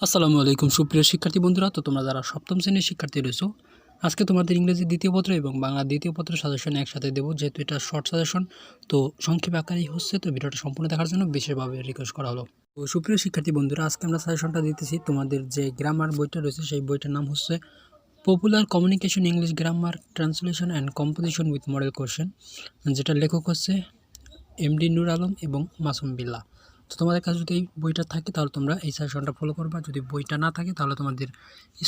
আসসালামু আলাইকুম সুপ্রিয় শিক্ষার্থী বন্ধুরা। তো তোমরা যারা সপ্তম শ্রেণীর শিক্ষার্থী রয়েছো, আজকে তোমাদের ইংরেজি দ্বিতীয় পত্র এবং বাংলা দ্বিতীয় পত্র সাজেশন একসাথে দেবো, যেহেতু এটা শর্ট সাজেশন। তো সংক্ষেপ আকারেই হচ্ছে, তো ভিডিওটা সম্পূর্ণ দেখার জন্য বিশেষভাবে রিকোয়েস্ট করা হলো। তো সুপ্রিয় শিক্ষার্থী বন্ধুরা, আজকে আমরা সাজেশনটা দিতেছি। তোমাদের যে গ্রামার বইটা রয়েছে সেই বইটার নাম হচ্ছে popular communication English grammar translation and composition with model question, যেটা লেখক হচ্ছে এমডি নূর আলম এবং মাসুম বিল্লাহ। তো তোমাদের কাছে যদি এই বইটা থাকে তাহলে তোমরা এই সাজেশনটা ফলো করবা, যদি বইটা না থাকে তাহলে তোমাদের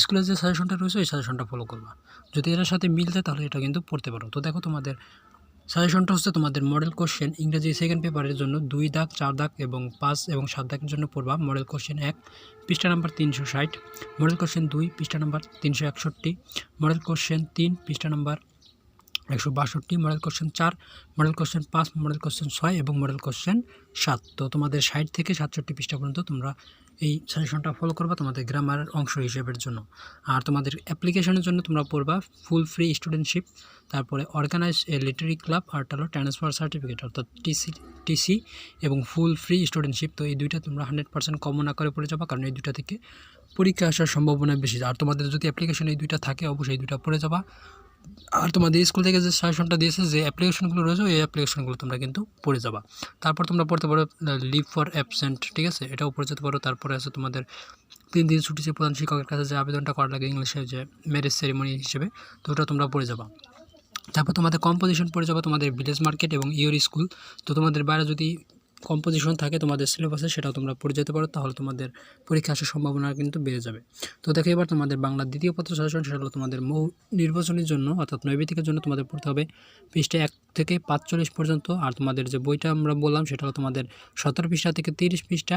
স্কুলের যে সাজেশনটা রয়েছে এই সাজেশনটা ফলো করবা। যদি এটার সাথে মিল যায় তাহলে এটা কিন্তু পড়তে পারো। তো দেখো, তোমাদের সাজেশনটা হচ্ছে তোমাদের মডেল কোশ্চেন ইংরেজি সেকেন্ড পেপারের জন্য 2 দাগ 4 দাগ এবং 5 এবং 7 দাগের জন্য পড়বা মডেল কোশ্চেন 1 পৃষ্ঠা নাম্বার 360, মডেল কোশ্চেন 2 পৃষ্ঠা নাম্বার 361, মডেল কোশ্চেন 3 পৃষ্ঠা number 162, model question 4, model question 5, model question 6 এবং মডেল কোশ্চেন 7। তো তোমাদের 60 থেকে 67 পৃষ্ঠা পর্যন্ত তোমরা এই সাজেশনটা ফলো করবা তোমাদের গ্রামার অংশ হিসেবের জন্য। আর তোমাদের অ্যাপ্লিকেশনের জন্য তোমরা পড়বা ফুল ফ্রি স্টুডেন্টশিপ, তারপরে অর্গানাইজ এ লিটারি ক্লাব, আর হলো ট্রান্সফার সার্টিফিকেট অর্থাৎ টিসি এবং ফুল ফ্রি স্টুডেন্টশিপ। তো এই দুইটা তোমরা 100% কমন আকারে পড়ে যাবা, কারণ এই দুইটা থেকে পরীক্ষা আসার সম্ভাবনা বেশি। আর তোমাদের যদি অ্যাপ্লিকেশন এই দুইটা থাকে অবশ্যই এই দুইটা পড়ে যাবা। আর তোমাদের স্কুল থেকে যে সাজেশনটা দিয়েছে, যে অ্যাপ্লিকেশনগুলো রয়েছে এই অ্যাপ্লিকেশনগুলো তোমরা কিন্তু পড়ে যাবা। তারপর তোমরা পড়তে পারো লিভ ফর অ্যাবসেন্ট, ঠিক আছে, এটাও পড়ে যেতে পারো। তারপরে আছে তোমাদের 3 দিন ছুটি যে প্রধান শিক্ষকের কাছে যে আবেদনটা করা লাগে ইংলিশে, যে ম্যারেজ সেরিমনি হিসেবে, তো ওটা তোমরা পড়ে যাবা। তারপর তোমাদের কম্পোজিশন পড়ে যাবে তোমাদের ভিলেজ মার্কেট এবং ইওর স্কুল। তো তোমাদের বাইরে যদি কম্পোজিশন থাকে তোমাদের সিলেবাসে, সেটাও তোমরা পড়ে যেতে পারো, তাহলে তোমাদের পরীক্ষা আসার সম্ভাবনা কিন্তু বেড়ে যাবে। তো দেখো, এবার তোমাদের বাংলা দ্বিতীয় পত্র সাজেশন, সেটা হলো তোমাদের মৌ নির্বাচনের জন্য অর্থাৎ নৈবেদিকের জন্য তোমাদের পড়তে হবে পৃষ্ঠা 1 থেকে 45 পর্যন্ত। আর তোমাদের যে বইটা আমরা বললাম সেটা হলো তোমাদের 17 পৃষ্ঠা থেকে 30 পৃষ্ঠা,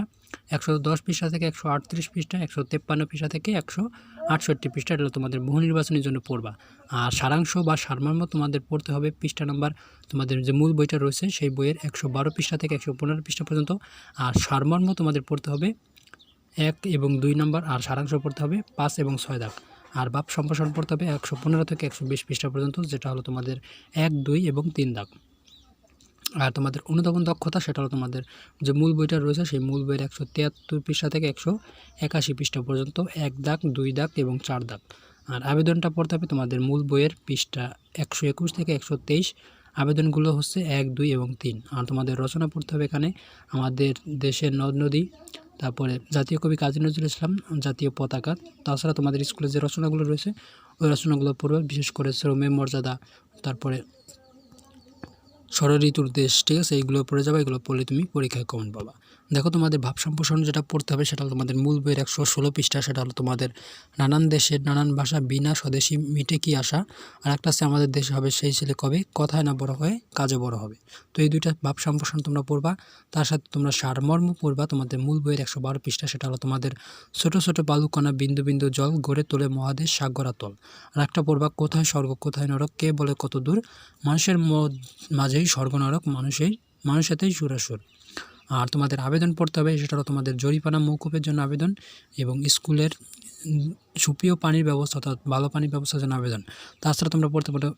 110 পৃষ্ঠা থেকে 138 পৃষ্ঠা, 153 পৃষ্ঠা থেকে 168 পৃষ্ঠা। এটা হলো তোমাদের বহু নির্বাচনের জন্য পড়বা। আর সারাংশ বা সারমর্ম তোমাদের পড়তে হবে পৃষ্ঠা নাম্বার, তোমাদের যে মূল বইটা রয়েছে সেই বইয়ের 112 পৃষ্ঠা থেকে 115 পৃষ্ঠা পর্যন্ত। আর সারমর্ম তোমাদের পড়তে হবে 1 এবং 2 নম্বর, আর সারাংশ পড়তে হবে 5 এবং 6 দাগ। আর ভাব সম্প্রসারণ পড়তে হবে 115 থেকে 120 পৃষ্ঠা পর্যন্ত, যেটা হলো তোমাদের 1, 2 এবং 3 দাগ। আর তোমাদের অনুধাবন দক্ষতা, সেটা হলো তোমাদের যে মূল বইটা রয়েছে সেই মূল বইয়ের 173 পৃষ্ঠা থেকে 181 পৃষ্ঠা পর্যন্ত, 1 দাগ 2 দাগ এবং 4 দাগ। আর আবেদনটা পড়তে হবে তোমাদের মূল বইয়ের পৃষ্ঠা 121 থেকে 123। আবেদনগুলো হচ্ছে 1, 2 এবং 3। আর তোমাদের রচনা পড়তে হবে এখানে আমাদের দেশের নদ নদী, তারপরে জাতীয় কবি কাজী নজরুল ইসলাম, জাতীয় পতাকা। তাছাড়া তোমাদের স্কুলে যে রচনাগুলো রয়েছে ওই রচনাগুলো পড়বে, বিশেষ করে শ্রমের মর্যাদা, তারপরে ষড়ঋতুর দেশ, ঠিক আছে, এইগুলো পড়ে যাবে। এগুলো পড়লে তুমি পরীক্ষায় কমন পাবা। দেখো, তোমাদের ভাব সম্প্রসারণ যেটা পড়তে হবে সেটা হলো তোমাদের মূল বইয়ের 116 পৃষ্ঠা, সেটা হলো তোমাদের নানান দেশের নানান ভাষা বিনা স্বদেশী মিটে কি আশা। আর একটা আছে আমাদের দেশে হবে সেই ছেলে কবে, কথায় না বড় হয়ে কাজে বড় হবে। তো এই দুইটা ভাব সম্প্রসারণ তোমরা পড়বা। তার সাথে তোমরা সারমর্ম পড়বা তোমাদের মূল বইয়ের 112 পৃষ্ঠা, সেটা হলো তোমাদের ছোট ছোট বালুকণা বিন্দু বিন্দু জল গড়ে তোলে মহাদেশ সাগরাতল। আর একটা পড়বা কোথায় স্বর্গ কোথায় নরক, কে বলে কত দূর, মানুষের মাঝেই স্বর্গ নরক, মানুষেতেই সুরাসুর। আর তোমাদের আবেদন পড়তে হবে, সেটা হলো তোমাদের জরিপানা মৌকুফের জন্য আবেদন এবং স্কুলের সুপেয় পানির ব্যবস্থা অর্থাৎ ভালো পানির ব্যবস্থার জন্য আবেদন। তাছাড়া তোমরা পড়তে পারো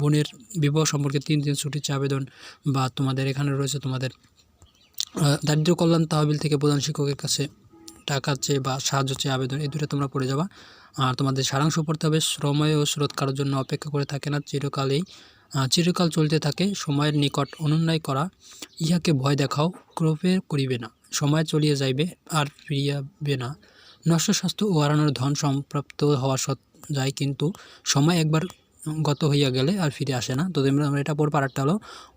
বোনের বিবাহ সম্পর্কে 3 দিন ছুটির চেয়ে আবেদন, বা তোমাদের এখানে রয়েছে তোমাদের দারিদ্র কল্যাণ তহবিল থেকে প্রধান শিক্ষকের কাছে টাকা চেয়ে বা সাহায্য চেয়ে আবেদন। এই দুটো তোমরা পড়ে যাবা। আর তোমাদের সারাংশ পড়তে হবে সময় ও স্রোত কারোর জন্য অপেক্ষা করে থাকে না, চিরকাল চলতে থাকে, সময়ের নিকট অনুন্যায় করা, ইহাকে ভয় দেখাও ক্রোপে করিবে না, সময় চলিয়া যাইবে আর ফিরিয়াবে না, নষ্ট স্বাস্থ্য ও হারানোর ধন সম্প্রাপ্ত হওয়া যায়, কিন্তু সময় একবার গত হইয়া গেলে আর ফিরে আসে না। তো আমরা এটা পড়বার একটা হলো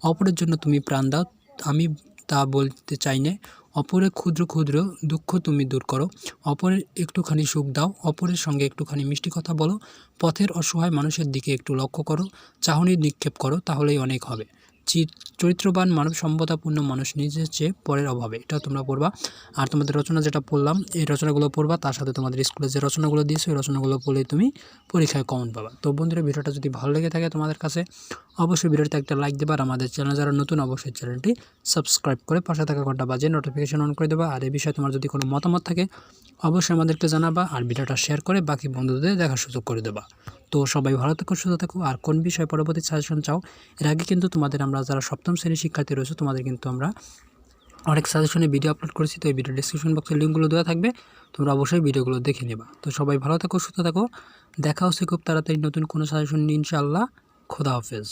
অপরের জন্য তুমি প্রাণ দাও, আমি তা বলতে চাই না, অপরের ক্ষুদ্র ক্ষুদ্র দুঃখ তুমি দূর করো, অপরের একটুখানি সুখ দাও, অপরের সঙ্গে একটুখানি মিষ্টি কথা বলো, পথের অসহায় মানুষের দিকে একটু লক্ষ্য করো, চাহনি নিক্ষেপ করো, তাহলেই অনেক হবে। চরিত্রবান মানব সম্পদাপূর্ণ মানুষ নিজের চেয়ে পরের অভাবে, এটাও তোমরা পড়বা। আর তোমাদের রচনা যেটা পড়লাম এই রচনাগুলো পড়বা, তার সাথে তোমাদের স্কুলে যে রচনাগুলো দিয়েছে ওই রচনাগুলো পড়লেই তুমি পরীক্ষায় কমন পাবা। তো বন্ধুরা, ভিডিওটা যদি ভালো লেগে থাকে তোমাদের কাছে অবশ্যই ভিডিওতে একটা লাইক দেবা। আর আমাদের চ্যানেল যারা নতুন অবশ্যই চ্যানেলটি সাবস্ক্রাইব করে পাশে থাকা ঘন্টা বাজিয়ে নোটিফিকেশন অন করে দেবা। আর এই বিষয়ে তোমার যদি কোনো মতামত থাকে অবশ্যই আমাদেরকে জানাবা, আর ভিডিওটা শেয়ার করে বাকি বন্ধুদের দেখার সুযোগ করে দেবা। তো সবাই ভালো থেকো, সুস্থ থেকো। আর কোন বিষয়ে পরবর্তী সাজেশন চাও, এর আগে কিন্তু তোমাদের আমরা যারা সপ্তম শ্রেণীর শিক্ষার্থী রয়েছে তোমাদের কিন্তু আমরা অনেক সাজেশনে ভিডিও আপলোড করেছি, তো এই ভিডিও ডিসক্রিপশন বক্সে লিঙ্কগুলো দেওয়া থাকবে, তোমরা অবশ্যই ভিডিওগুলো দেখে নেবা। তো সবাই ভালো থাকো, সুস্থ থাকো, দেখা হচ্ছে খুব তাড়াতাড়ি নতুন কোনো সাজেশন নিয়ে, ইনশাআল্লাহ। খোদা হাফেজ।